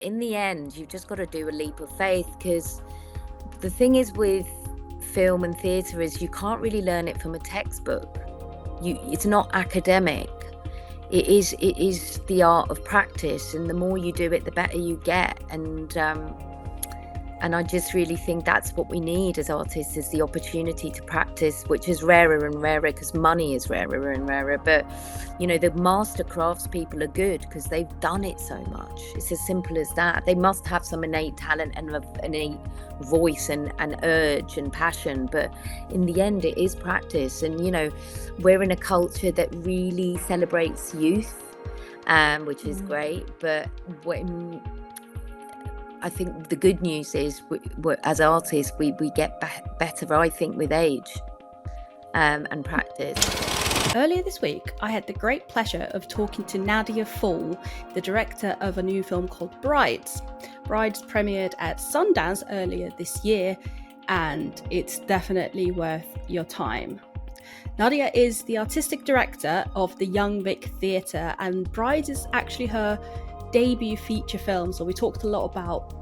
in the end, you've just got to do a leap of faith, because the thing is with film and theatre is you can't really learn it from a textbook. It's not academic. It is the art of practice, and the more you do it, the better you get. And I just really think that's what we need as artists, is the opportunity to practice, which is rarer and rarer because money is rarer and rarer. But, you know, the master craftspeople are good because they've done it so much. It's as simple as that. They must have some innate talent and an innate voice and urge and passion. But in the end, it is practice. And, you know, we're in a culture that really celebrates youth, which is great. But when I think the good news is, as artists, we get better, I think, with age and practice. Earlier this week, I had the great pleasure of talking to Nadia Fall, the director of a new film called BRIDES. BRIDES premiered at Sundance earlier this year, and it's definitely worth your time. Nadia is the artistic director of the Young Vic Theatre, and BRIDES is actually her debut feature film. So we talked a lot about,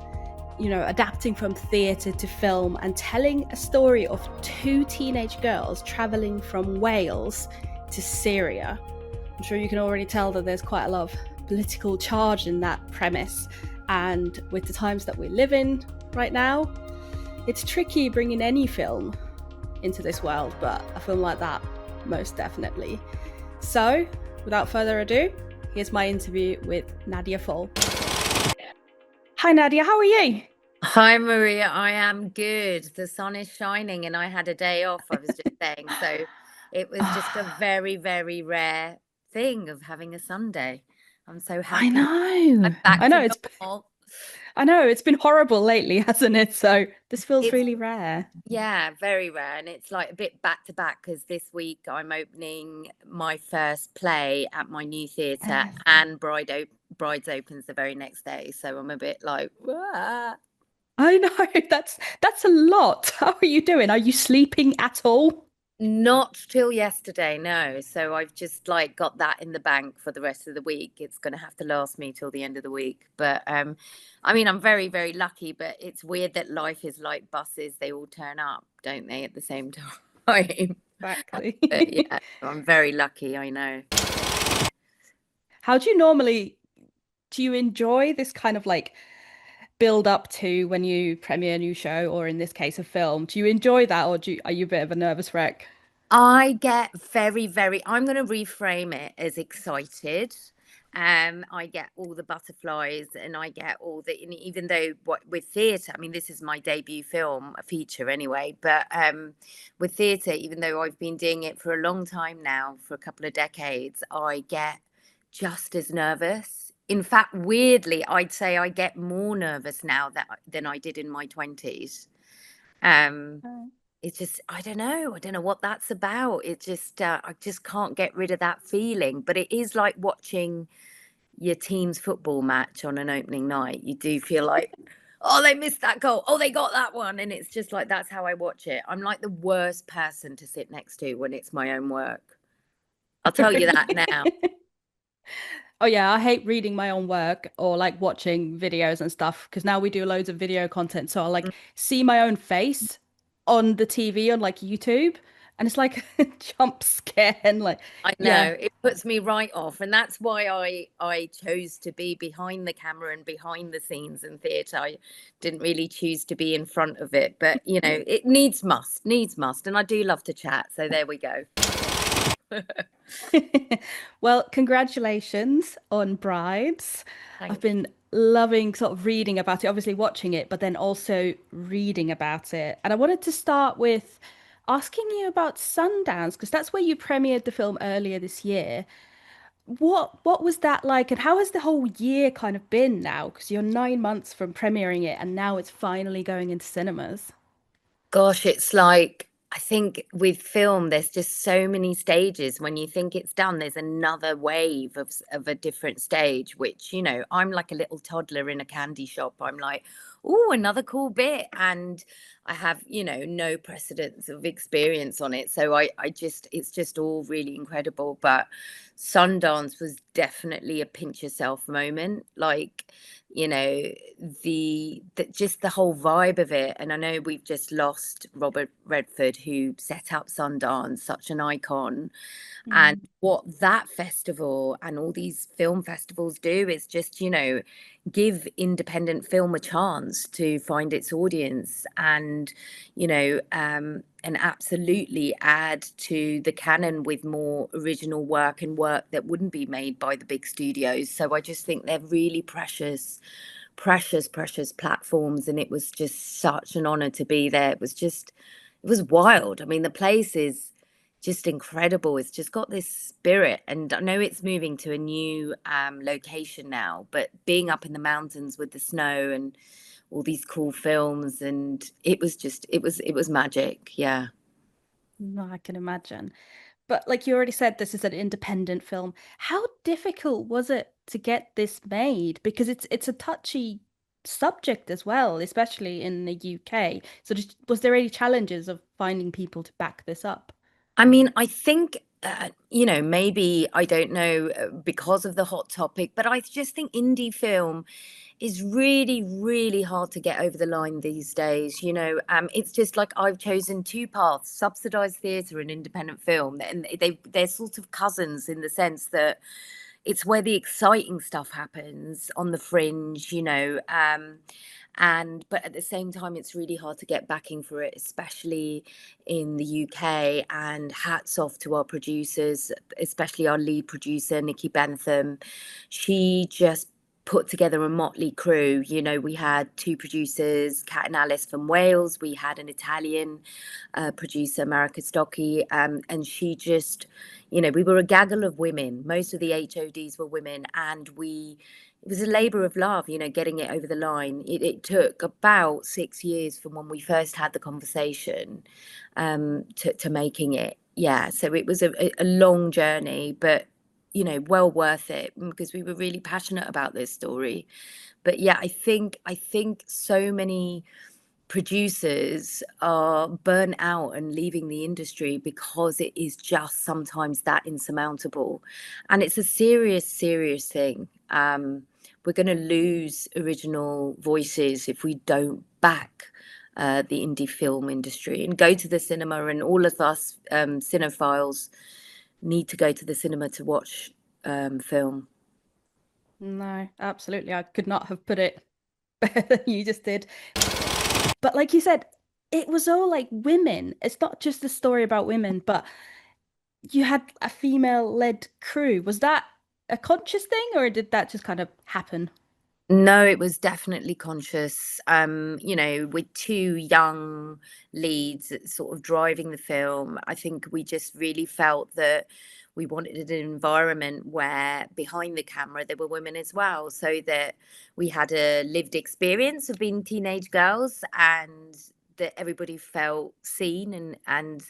you know, adapting from theatre to film and telling a story of two teenage girls travelling from Wales to Syria. I'm sure you can already tell that there's quite a lot of political charge in that premise, and with the times that we live in right now, it's tricky bringing any film into this world, but a film like that, most definitely. So without further ado, here's my interview with Nadia Fall. Hi Nadia, how are you? Hi Maria, I am good. The sun is shining and I had a day off, I was just saying. So it was just a very, very rare thing of having a Sunday. I'm so happy. I know. I'm back I know, to normal. I know, it's been horrible lately, hasn't it? So this feels really rare. Yeah, very rare. And it's like a bit back to back, because this week I'm opening my first play at my new theatre, and Brides opens the very next day. So I'm a bit like, wah. I know, that's a lot. How are you doing? Are you sleeping at all? Not till yesterday, no. So I've just like got that in the bank for the rest of the week. It's going to have to last me till the end of the week. But I mean, I'm very, very lucky. But it's weird that life is like buses. They all turn up, don't they, at the same time? Exactly. But yeah, I'm very lucky, I know. How do you enjoy this kind of like build up to when you premiere a new show, or in this case a film? Do you enjoy that, or are you a bit of a nervous wreck? I get very, very, I'm going to reframe it as excited. I get all the butterflies, and I get all the, and even though with theatre, I mean, this is my debut film, a feature anyway, but with theatre, even though I've been doing it for a long time now, for a couple of decades, I get just as nervous. In fact, weirdly, I'd say I get more nervous now than I did in my 20s. It's just, I don't know what that's about. It just, I just can't get rid of that feeling. But it is like watching your team's football match on an opening night. You do feel like, oh, they missed that goal. Oh, they got that one. And it's just like, that's how I watch it. I'm like the worst person to sit next to when it's my own work. I'll tell you that now. Oh yeah, I hate reading my own work or like watching videos and stuff, because now we do loads of video content. So I'll like see my own face on the TV on like YouTube, and it's like a jump scare, and like I know, it puts me right off. And that's why I chose to be behind the camera and behind the scenes in theatre. I didn't really choose to be in front of it, but you know, it needs must. And I do love to chat. So there we go. Well, congratulations on Brides. I've been loving sort of reading about it, obviously watching it, but then also reading about it. And I wanted to start with asking you about Sundance, because that's where you premiered the film earlier this year. What was that like, and how has the whole year kind of been now? Because you're 9 months from premiering it, and now it's finally going into cinemas. Gosh, it's like, I think with film, there's just so many stages. When you think it's done, there's another wave of a different stage, which, you know, I'm like a little toddler in a candy shop. I'm like, oh, another cool bit. And I have, you know, no precedence of experience on it. So I just, it's just all really incredible. But Sundance was definitely a pinch yourself moment. Like, you know, the just the whole vibe of it. And I know we've just lost Robert Redford, who set up Sundance, such an icon. And Mm. what that festival and all these film festivals do is just, give independent film a chance to find its audience, and, and absolutely add to the canon with more original work and work that wouldn't be made by the big studios. So I just think they're really precious, precious, precious platforms. And it was just such an honor to be there. It was wild. I mean, the place is just incredible. It's just got this spirit. And I know it's moving to a new location now, but being up in the mountains with the snow and all these cool films, and it was magic. Yeah. No, I can imagine. But like you already said, this is an independent film. How difficult was it to get this made? Because it's a touchy subject as well, especially in the UK. So was there any challenges of finding people to back this up? I mean, I think, maybe, I don't know, because of the hot topic, but I just think indie film is really, really hard to get over the line these days. It's just like I've chosen two paths: subsidized theatre and independent film, and they're sort of cousins in the sense that it's where the exciting stuff happens on the fringe, and but at the same time it's really hard to get backing for it, especially in the UK. And hats off to our producers, especially our lead producer Nikki Bentham. She just put together a motley crew. We had two producers, Kat and Alice from Wales. We had an Italian producer, Marika Stocchi, and she just, we were a gaggle of women. Most of the HODs were women, and it was a labor of love, getting it over the line. It took about 6 years from when we first had the conversation to making it. Yeah, so it was a long journey, but well worth it, because we were really passionate about this story. But yeah, I think so many producers are burnt out and leaving the industry because it is just sometimes that insurmountable. And it's a serious, serious thing. We're going to lose original voices if we don't back the indie film industry and go to the cinema. And all of us cinephiles need to go to the cinema to watch film. No, absolutely. I could not have put it better than you just did. But like you said, it was all like women. It's not just a story about women, but you had a female-led crew. Was that a conscious thing, or did that just kind of happen? No, it was definitely conscious. With two young leads sort of driving the film, I think we just really felt that we wanted an environment where behind the camera there were women as well, so that we had a lived experience of being teenage girls, and that everybody felt seen and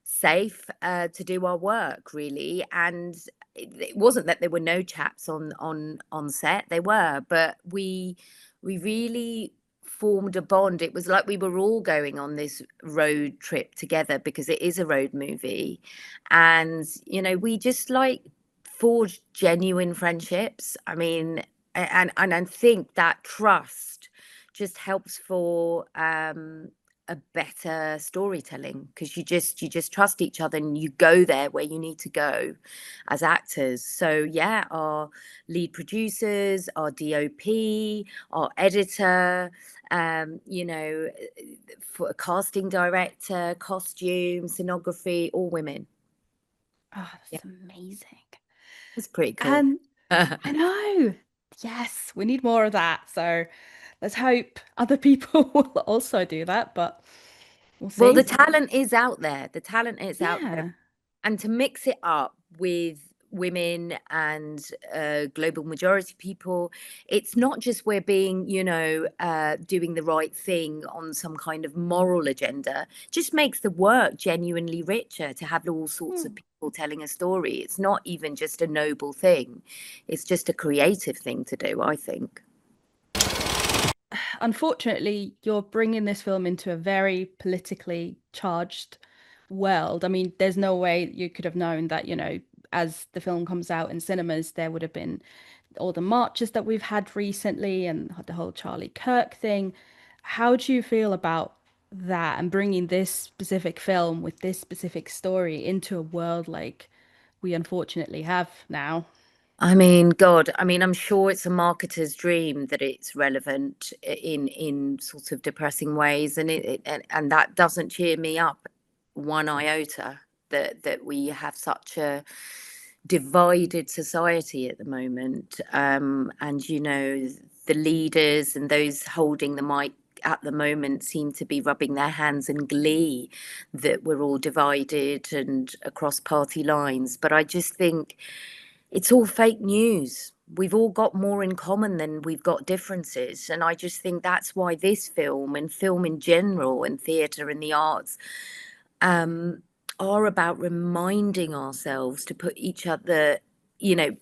safe to do our work, really. And it wasn't that there were no chaps on set. They were, but we really formed a bond. It was like we were all going on this road trip together, because it is a road movie. And we just like forged genuine friendships. I mean, and I think that trust just helps for a better storytelling, because you just trust each other and you go there where you need to go as actors. So yeah, our lead producers, our DOP, our editor, for a casting director, costume, scenography, all women. Oh, Yeah, that's amazing. it's pretty cool. And I know. Yes, we need more of that. So let's hope other people will also do that, but we'll Well, the see. talent is out there. The talent is out there. Yeah. And to mix it up with women and global majority people, it's not just we're being, doing the right thing on some kind of moral agenda. Just makes the work genuinely richer to have all sorts of Hmm. people telling a story. It's not even just a noble thing, it's just a creative thing to do, I think. Unfortunately, you're bringing this film into a very politically charged world. I mean, there's no way you could have known that, as the film comes out in cinemas, there would have been all the marches that we've had recently and the whole Charlie Kirk thing. How do you feel about that and bringing this specific film with this specific story into a world like we unfortunately have now? I mean, God, I mean, I'm sure it's a marketer's dream that it's relevant in sort of depressing ways, and and that doesn't cheer me up one iota that we have such a divided society at the moment. And the leaders and those holding the mic at the moment seem to be rubbing their hands in glee that we're all divided and across party lines. But I just think it's all fake news. We've all got more in common than we've got differences. And I just think that's why this film and film in general and theatre and the arts um, are about reminding ourselves to put each other,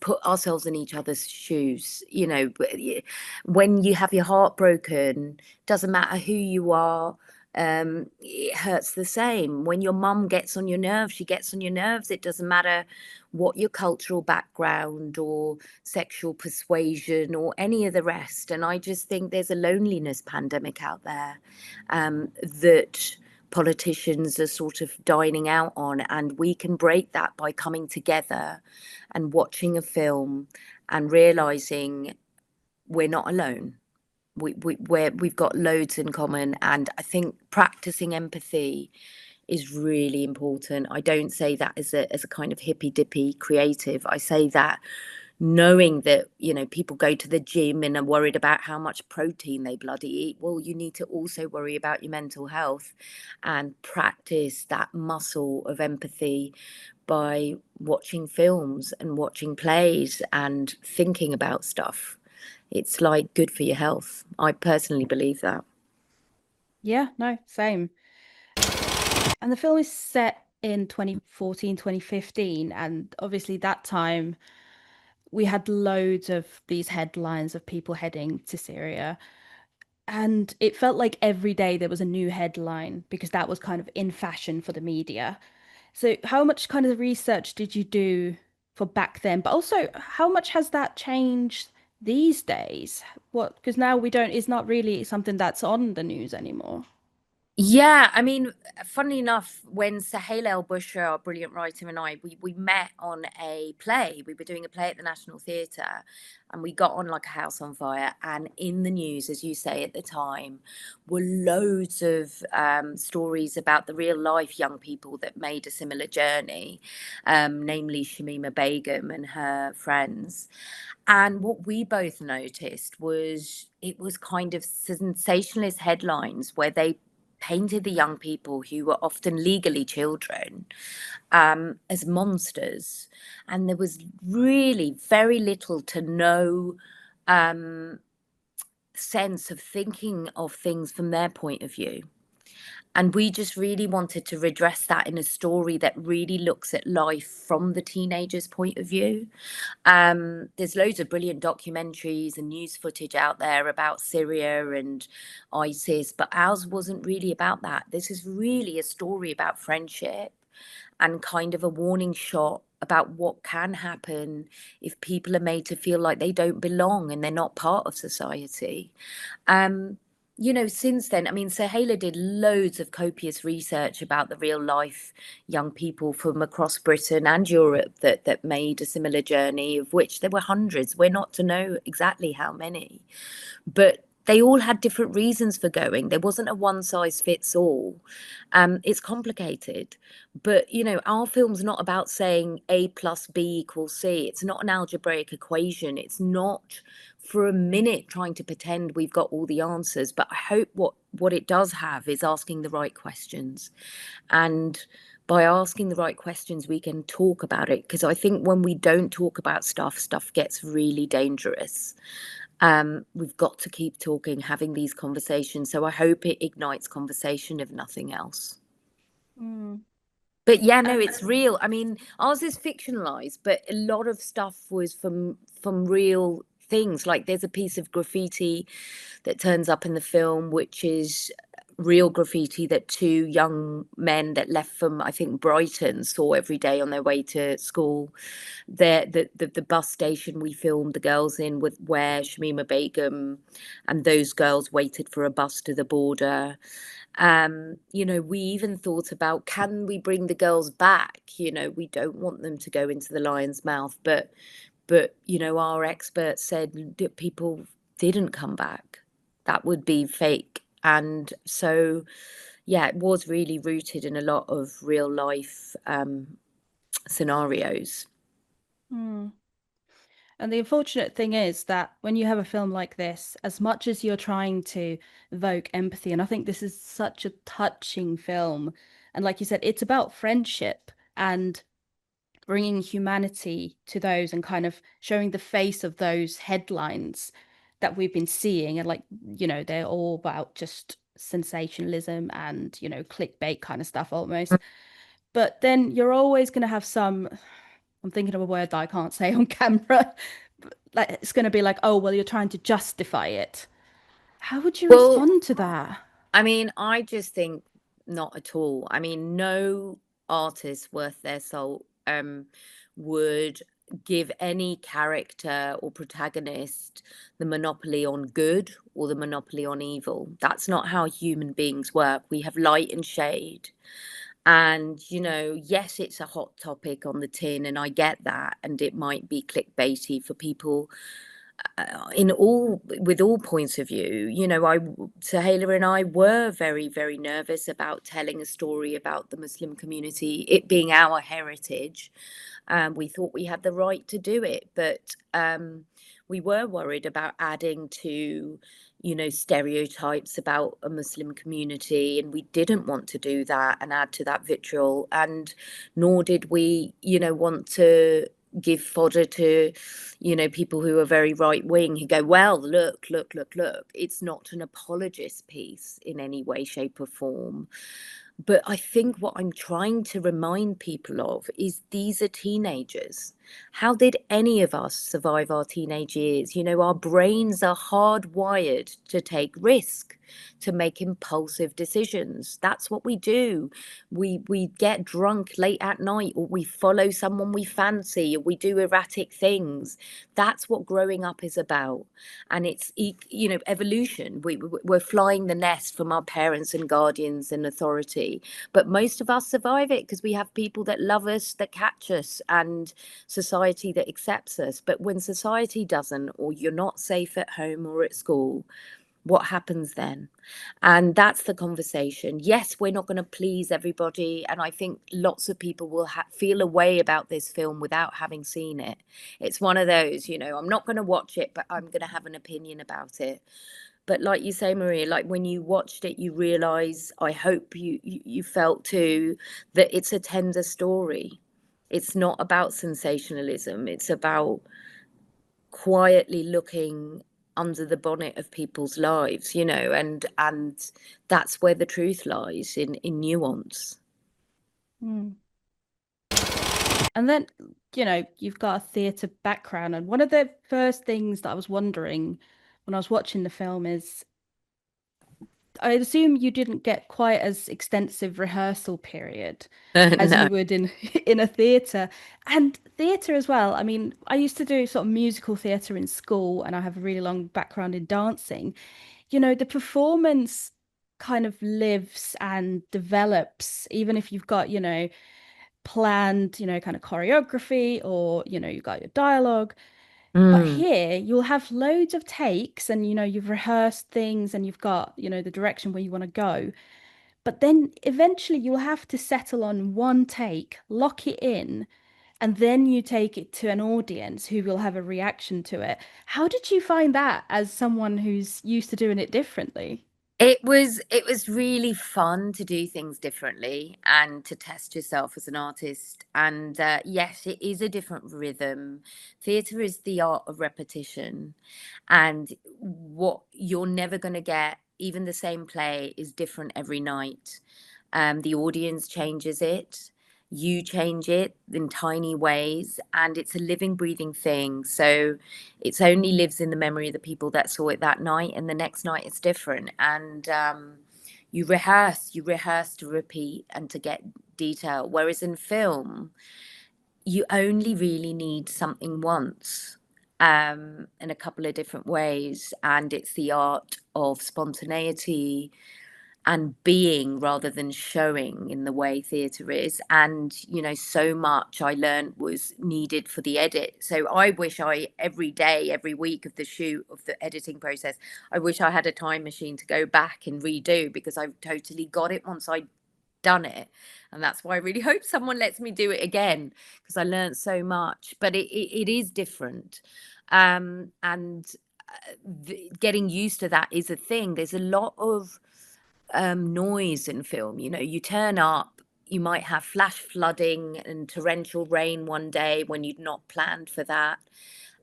put ourselves in each other's shoes. When you have your heart broken, doesn't matter who you are, it hurts the same. When your mum gets on your nerves, she gets on your nerves. It doesn't matter what your cultural background or sexual persuasion or any of the rest. And I just think there's a loneliness pandemic out there that politicians are sort of dining out on, and we can break that by coming together and watching a film and realizing we're not alone. We've got loads in common, and I think practicing empathy is really important. I don't say that as a kind of hippy dippy creative. I say that knowing that people go to the gym and are worried about how much protein they bloody eat. Well, you need to also worry about your mental health and practice that muscle of empathy by watching films and watching plays and thinking about stuff. It's like good for your health. I personally believe that. Yeah, no, same. And the film is set in 2014, 2015, and obviously that time we had loads of these headlines of people heading to Syria. And it felt like every day there was a new headline because that was kind of in fashion for the media. So, how much kind of research did you do for back then? But also, how much has that changed these days? What, because now we don't, it's not really something that's on the news anymore. Yeah, I mean, funnily enough, when Sahel El Bushra, our brilliant writer, and I, we met on a play. We were doing a play at the National Theatre, and we got on like a house on fire. And in the news, as you say at the time, were loads of stories about the real life young people that made a similar journey, namely Shamima Begum and her friends. And what we both noticed was it was kind of sensationalist headlines where they painted the young people who were often legally children as monsters. And there was really very little to no sense of thinking of things from their point of view. And we just really wanted to redress that in a story that really looks at life from the teenager's point of view. There's loads of brilliant documentaries and news footage out there about Syria and ISIS, but ours wasn't really about that. This is really a story about friendship and kind of a warning shot about what can happen if people are made to feel like they don't belong and they're not part of society. Um, since then, I mean, Sahela did loads of copious research about the real life young people from across Britain and Europe that made a similar journey, of which there were hundreds. We're not to know exactly how many, but they all had different reasons for going. There wasn't a one size fits all. It's complicated, but our film's not about saying A plus B equals C. It's not an algebraic equation. It's not for a minute trying to pretend we've got all the answers. But I hope what it does have is asking the right questions, and by asking the right questions, we can talk about it. Because I think when we don't talk about stuff gets really dangerous. We've got to keep talking, having these conversations. So I hope it ignites conversation, if nothing else. Mm. But yeah, no, And it's real. I mean, ours is fictionalized, but a lot of stuff was from real things. Like there's a piece of graffiti that turns up in the film, which is real graffiti that two young men that left from, I think, Brighton saw every day on their way to school. The bus station we filmed the girls in, with where Shamima Begum and those girls waited for a bus to the border. You know, we even thought about, can we bring the girls back? You know, we don't want them to go into the lion's mouth, but you know, our experts said that people didn't come back. That would be fake. And so, yeah, it was really rooted in a lot of real life scenarios. Mm. And the unfortunate thing is that when you have a film like this, as much as you're trying to evoke empathy, and I think this is such a touching film, and like you said, it's about friendship and bringing humanity to those and kind of showing the face of those headlines that we've been seeing. And like, you know, they're all about just sensationalism and, you know, clickbait kind of stuff almost. But then you're always going to have some, I'm thinking of a word that I can't say on camera. Like it's going to be like, oh, well, you're trying to justify it. How would you Well, respond to that? I mean, I just think not at all. I mean, no artist worth their salt would give any character or protagonist the monopoly on good or the monopoly on evil. That's not how human beings work. We have light and shade. And, you know, yes, it's a hot topic on the tin, and I get that. And it might be clickbaity for people in all, with all points of view. You know, Sahela and I were very, very nervous about telling a story about the Muslim community, it being our heritage. We thought we had the right to do it, but we were worried about adding to, you know, stereotypes about a Muslim community, and we didn't want to do that and add to that vitriol. And nor did we, you know, want to give fodder to, you know, people who are very right wing who go, well, look, look, look, look. It's not an apologist piece in any way, shape, or form. But I think what I'm trying to remind people of is these are teenagers. How did any of us survive our teenage years? You know, our brains are hardwired to take risk, to make impulsive decisions. That's what we do. We get drunk late at night, or we follow someone we fancy, or we do erratic things. That's what growing up is about. And it's, you know, evolution. We're flying the nest from our parents and guardians and authority, but most of us survive it because we have people that love us, that catch us, and society that accepts us. But when society doesn't, or you're not safe at home or at school, what happens then? And that's the conversation. Yes, we're not going to please everybody, and I think lots of people will feel a way about this film without having seen it. It's one of those, you know, I'm not going to watch it, but I'm going to have an opinion about it. But like you say, Maria, like when you watched it, you realize, I hope you felt too, that it's a tender story. It's not about sensationalism. It's about quietly looking under the bonnet of people's lives, you know, and that's where the truth lies, in nuance. Mm. And then, you know, you've got a theatre background. And one of the first things that I was wondering when I was watching the film is I assume you didn't get quite as extensive rehearsal period as No. you would in in a theatre. And theatre as well. I mean, I used to do sort of musical theatre in school and I have a really long background in dancing. You know, the performance kind of lives and develops, even if you've got, you know, planned, you know, kind of choreography or, you know, you've got your dialogue. But Mm. here you'll have loads of takes and, you know, you've rehearsed things and you've got, you know, the direction where you want to go. But then eventually you'll have to settle on one take, lock it in, and then you take it to an audience who will have a reaction to it. How did you find that as someone who's used to doing it differently? It was really fun to do things differently and to test yourself as an artist. And yes, it is a different rhythm. Theatre is the art of repetition, and what you're never going to get, even the same play, is different every night. The audience changes it, you change it in tiny ways, and it's a living, breathing thing. So it's only lives in the memory of the people that saw it that night, and the next night it's different. And you rehearse to repeat and to get detail. Whereas in film, you only really need something once, in a couple of different ways. And it's the art of spontaneity and being rather than showing in the way theatre is. And, you know, so much I learned was needed for the edit. So I wish I, every day, every week of the shoot, of the editing process, I wish I had a time machine to go back and redo, because I totally got it once I'd done it. And that's why I really hope someone lets me do it again, because I learned so much. But it is different. And getting used to that is a thing. There's a lot of noise in film. You know, you turn up, you might have flash flooding and torrential rain one day when you'd not planned for that,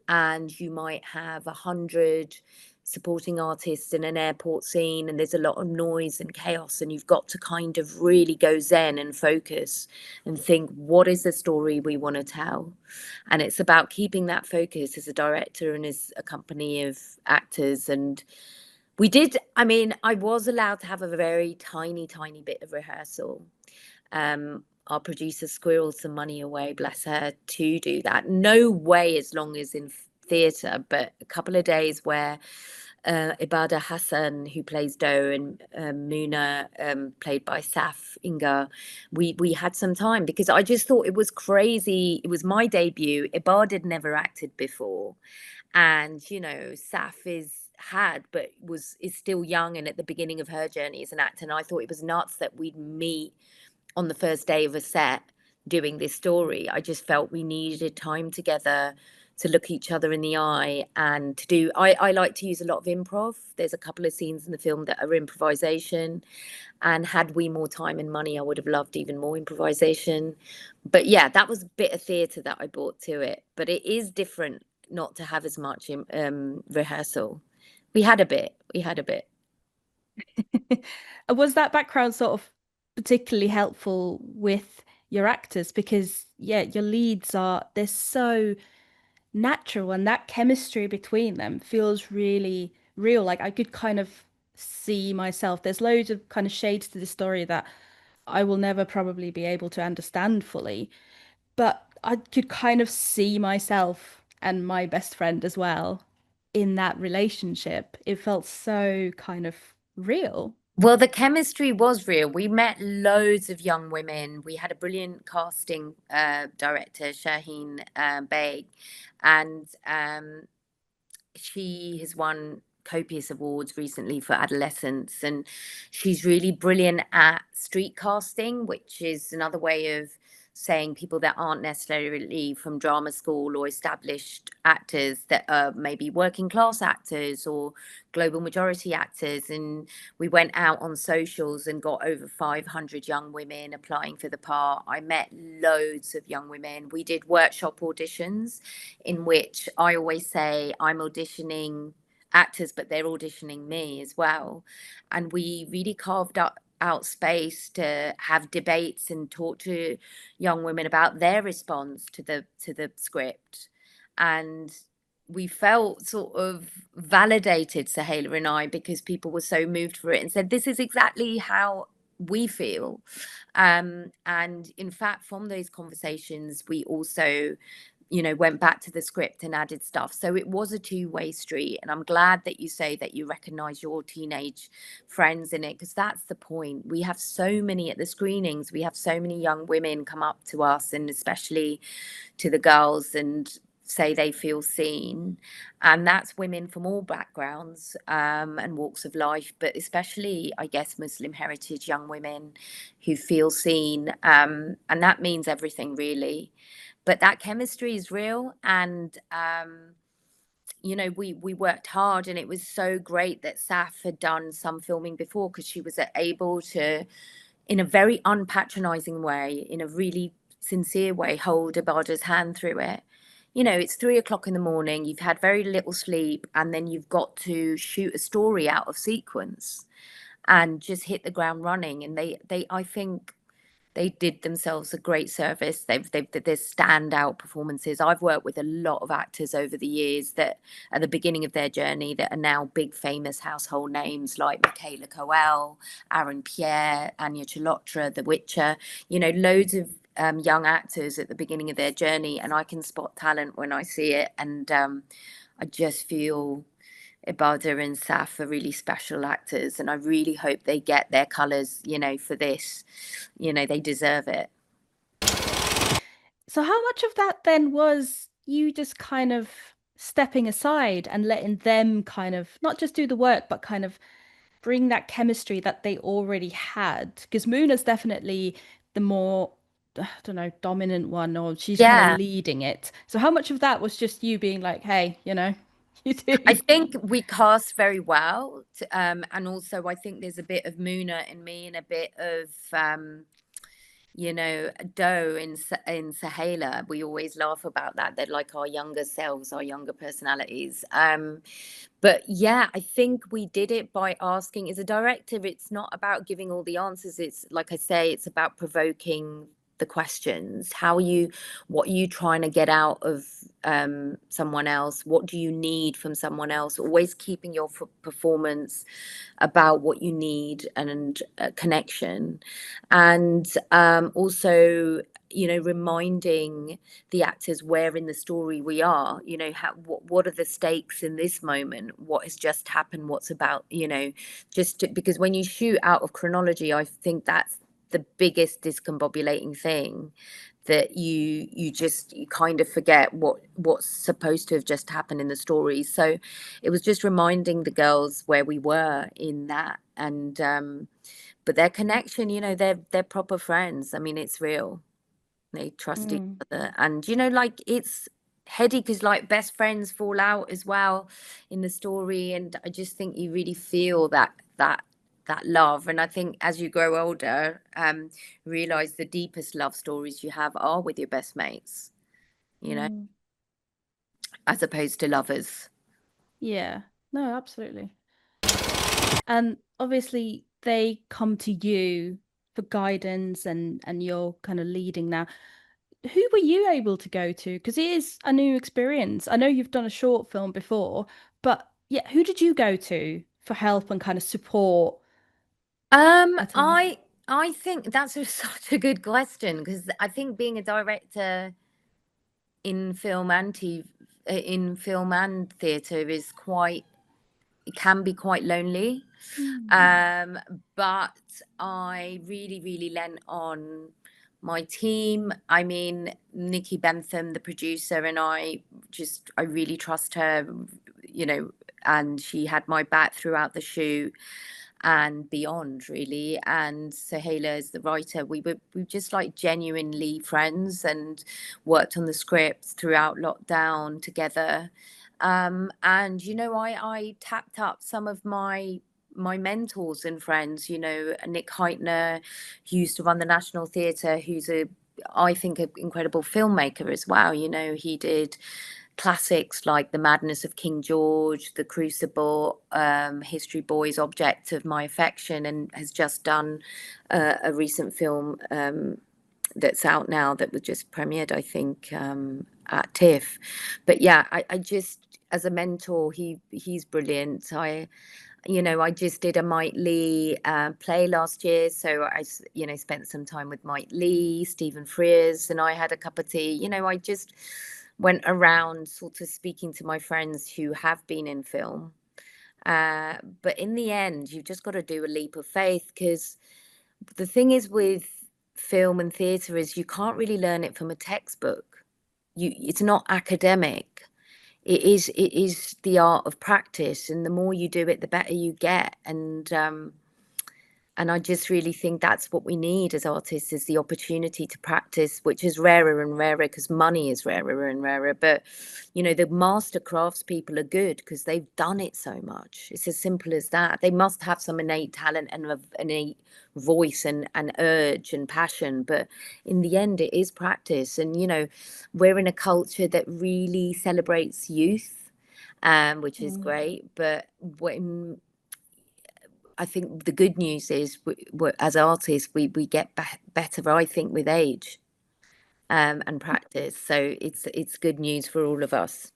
and you might have 100 supporting artists in an airport scene, and there's a lot of noise and chaos, and you've got to kind of really go zen and focus and think, what is the story we want to tell? And it's about keeping that focus as a director and as a company of actors. And we did, I mean, I was allowed to have a very tiny, tiny bit of rehearsal. Our producer squirreled some money away, bless her, to do that. No way as long as in theatre, but a couple of days where Ibada Hassan, who plays Doe, and Muna, played by Saf Inga, we had some time, because I just thought it was crazy. It was my debut. Ibada had never acted before. And, you know, Saf is still young and at the beginning of her journey as an actor. And I thought it was nuts that we'd meet on the first day of a set doing this story. I just felt we needed time together to look each other in the eye and to do. I like to use a lot of improv. There's a couple of scenes in the film that are improvisation. And had we more time and money, I would have loved even more improvisation. But yeah, that was a bit of theatre that I brought to it. But it is different not to have as much rehearsal. We had a bit. We had a bit. Was that background sort of particularly helpful with your actors? Because yeah, your leads are, they're so natural, and that chemistry between them feels really real. Like I could kind of see myself. There's loads of kind of shades to the story that I will never probably be able to understand fully, but I could kind of see myself and my best friend as well in that relationship. It felt so kind of real. Well, the chemistry was real. We met loads of young women. We had a brilliant casting director, Shaheen Beg, and she has won copious awards recently for adolescence, and she's really brilliant at street casting, which is another way of saying people that aren't necessarily from drama school or established actors, that are maybe working class actors or global majority actors. And we went out on socials and got over 500 young women applying for the part. I met loads of young women. We did workshop auditions, in which I always say I'm auditioning actors, but they're auditioning me as well. And we really carved up out space to have debates and talk to young women about their response to the script. And we felt sort of validated, Sahela and I, because people were so moved for it and said, this is exactly how we feel. And in fact, from those conversations, we also, you know, went back to the script and added stuff. So it was a two-way street. And I'm glad that you say that you recognize your teenage friends in it, because that's the point. We have so many at the screenings. We have so many young women come up to us, and especially to the girls, and say they feel seen. And that's women from all backgrounds and walks of life, but especially, I guess, Muslim heritage young women who feel seen. And that means everything, really. But that chemistry is real. And you know, we worked hard, and it was so great that Saf had done some filming before, because she was able to, in a very unpatronizing way, in a really sincere way, hold Ibada's hand through it. You know, it's 3 o'clock in the morning, you've had very little sleep, and then you've got to shoot a story out of sequence and just hit the ground running. And I think they did themselves a great service. There's standout performances. I've worked with a lot of actors over the years that at the beginning of their journey that are now big famous household names like Michaela Coel, Aaron Pierre, Anya Chalotra, The Witcher. Loads of young actors at the beginning of their journey, and I can spot talent when I see it. And I just feel Ibada and Saf are really special actors, and I really hope they get their colours, for this. They deserve it. So how much of that then was you just kind of stepping aside and letting them kind of not just do the work, but kind of bring that chemistry that they already had? Because Muna's definitely the more, I don't know, dominant one, or she's kind of Yeah, leading it. So how much of that was just you being like, hey, you I do? think we cast very well, and also I think there's a bit of Muna in me and a bit of Doe in Sahela. We always laugh about that. They're like our younger selves, our younger personalities. But yeah, I think we did it by asking. As a director, it's not about giving all the answers. It's like I say, it's about provoking the questions. What are you trying to get out of someone else? What do you need from someone else? Always keeping your performance about what you need and connection. And also, reminding the actors where in the story we are, what are the stakes in this moment, what has just happened, what's about, because when you shoot out of chronology, I think that's the biggest discombobulating thing, that you kind of forget what's supposed to have just happened in the story. So it was just reminding the girls where we were in that. And but their connection, they're proper friends. I mean, it's real. They trust each Mm. other. And like, it's heady because like best friends fall out as well in the story. And I just think you really feel that love. And I think as you grow older, realize the deepest love stories you have are with your best mates, you know Mm. as opposed to lovers. Yeah. No, absolutely. And obviously they come to you for guidance and you're kind of leading now. Who were you able to go to? Because it is a new experience. I know you've done a short film before, but yeah, who did you go to for help and kind of support at a I think that's such a good question, because I think being a director in in film and theatre is quite, it can be quite lonely. Mm. Um, but I really, really lent on my team. I mean, Nikki Bentham, the producer, and I really trust her, you know, and she had my back throughout the shoot and beyond, really. And Sohaila is the writer. We just like genuinely friends, and worked on the scripts throughout lockdown together. And I tapped up some of my mentors and friends, Nick Heitner, who used to run the National Theatre, who's I think, an incredible filmmaker as well. He did classics like The Madness of King George, The Crucible, History Boys, Object of My Affection, and has just done a recent film that's out now that was just premiered, I think, at TIFF. But yeah, I just, as a mentor, he's brilliant. I just did a Mike Lee play last year, so I spent some time with Mike Lee, Stephen Frears, and I had a cup of tea. I just went around sort of speaking to my friends who have been in film. But in the end, you've just got to do a leap of faith, because the thing is with film and theatre is you can't really learn it from a textbook. It's not academic. It is the art of practice, and the more you do it, the better you get. And I just really think that's what we need as artists, is the opportunity to practice, which is rarer and rarer because money is rarer and rarer. But, the master craftspeople are good because they've done it so much. It's as simple as that. They must have some innate talent and an innate voice and urge and passion. But in the end, it is practice. And, we're in a culture that really celebrates youth, which is Mm. great. But when I think the good news is as artists, we get better, I think, with age, and practice. So it's good news for all of us.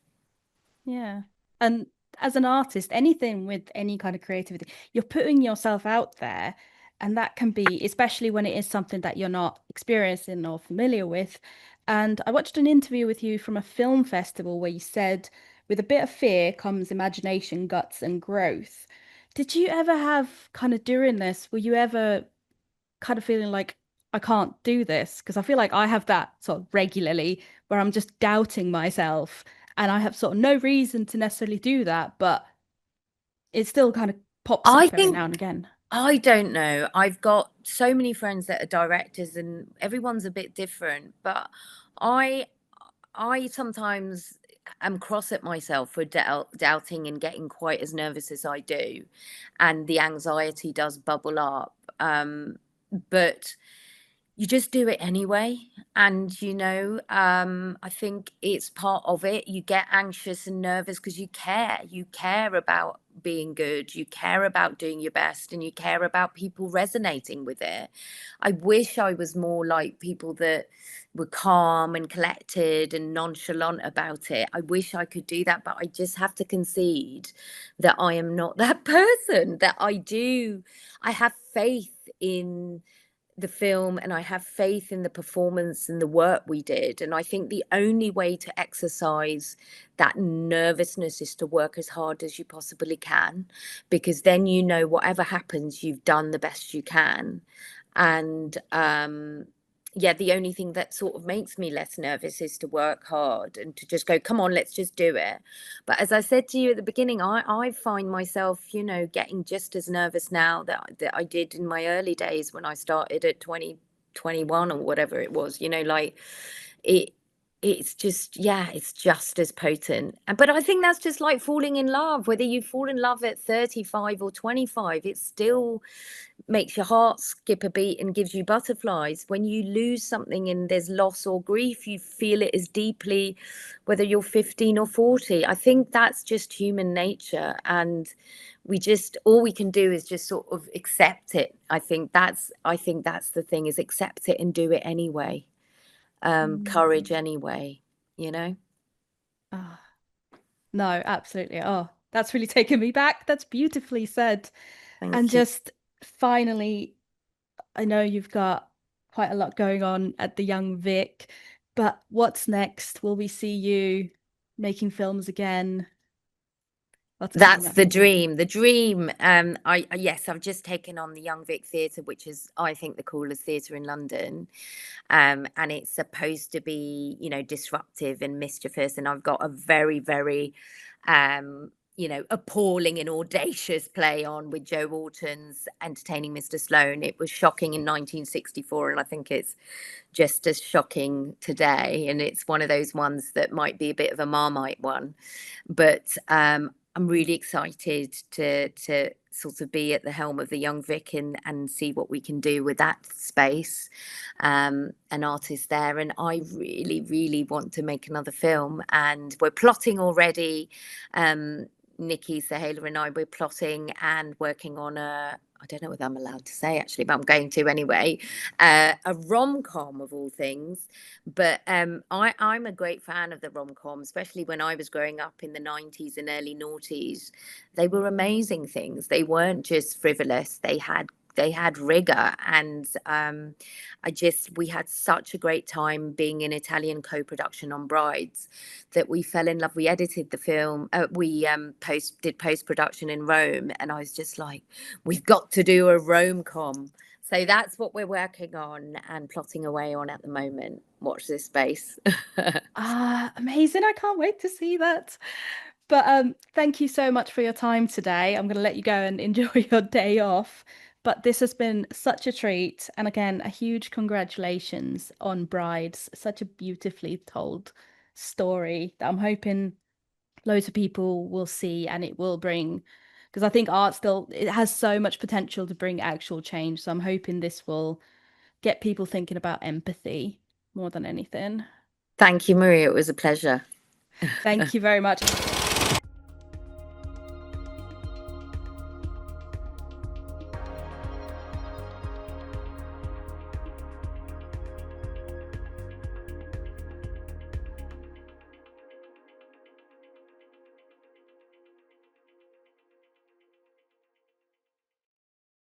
Yeah. And as an artist, anything with any kind of creativity, you're putting yourself out there. And that can be, especially when it is something that you're not experiencing or familiar with. And I watched an interview with you from a film festival where you said, with a bit of fear comes imagination, guts, and growth. Did you ever have kind of during this, were you ever kind of feeling like I can't do this? Because I feel like I have that sort of regularly where I'm just doubting myself and I have sort of no reason to necessarily do that, but it still kind of pops I up every now think and again. I don't know. I've got so many friends that are directors, and everyone's a bit different. But I I sometimes am cross at myself for doubting and getting quite as nervous as I do, and the anxiety does bubble up. But you just do it anyway. And, I think it's part of it. You get anxious and nervous because you care about being good, you care about doing your best, and you care about people resonating with it. I wish I was more like people that were calm and collected and nonchalant about it. I wish I could do that, but I just have to concede that I am not that person. I have faith in the film, and I have faith in the performance and the work we did. And I think the only way to exercise that nervousness is to work as hard as you possibly can, because then whatever happens, you've done the best you can. And yeah, the only thing that sort of makes me less nervous is to work hard and to just go, come on, let's just do it. But as I said to you at the beginning, I find myself, getting just as nervous now that I did in my early days when I started at 2021 or whatever it was, like it. It's just, yeah, it's just as potent. But I think that's just like falling in love. Whether you fall in love at 35 or 25, it's still makes your heart skip a beat and gives you butterflies. When you lose something and there's loss or grief, you feel it as deeply, whether you're 15 or 40. I think that's just human nature. And all we can do is just sort of accept it. I think that's the thing, is accept it and do it anyway. Mm. Courage anyway, you know? Ah, no, absolutely. Oh, that's really taken me back. That's beautifully said. And Thank you. just finally, I know you've got quite a lot going on at the Young Vic, but what's next? Will we see you making films again? What's coming That's up? the dream. The dream. Yes, I've just taken on the Young Vic Theatre, which is, I think, the coolest theatre in London. And it's supposed to be, disruptive and mischievous. And I've got a very, very, appalling and audacious play on with Joe Walton's Entertaining Mr. Sloane. It was shocking in 1964, and I think it's just as shocking today. And it's one of those ones that might be a bit of a Marmite one, but I'm really excited to sort of be at the helm of the Young Vic and see what we can do with that space, an artist there. And I really, really want to make another film, and we're plotting already. Nikki Sahela and we're plotting and working on I don't know whether I'm allowed to say actually, but I'm going to anyway, a rom-com of all things. But I'm a great fan of the rom-com, especially when I was growing up in the 90s and early noughties. They were amazing things. They weren't just frivolous. They had rigor. And we had such a great time being in Italian co-production on Brides that we fell in love. We edited the film. We did post-production in Rome, and I was just like, we've got to do a rom-com. So that's what we're working on and plotting away on at the moment. Watch this space. Ah, amazing. I can't wait to see that. But thank you so much for your time today. I'm going to let you go and enjoy your day off. But this has been such a treat. And again, a huge congratulations on Brides. Such a beautifully told story that I'm hoping loads of people will see and it will bring, because I think art still, it has so much potential to bring actual change. So I'm hoping this will get people thinking about empathy more than anything. Thank you, Maria. It was a pleasure. Thank you very much.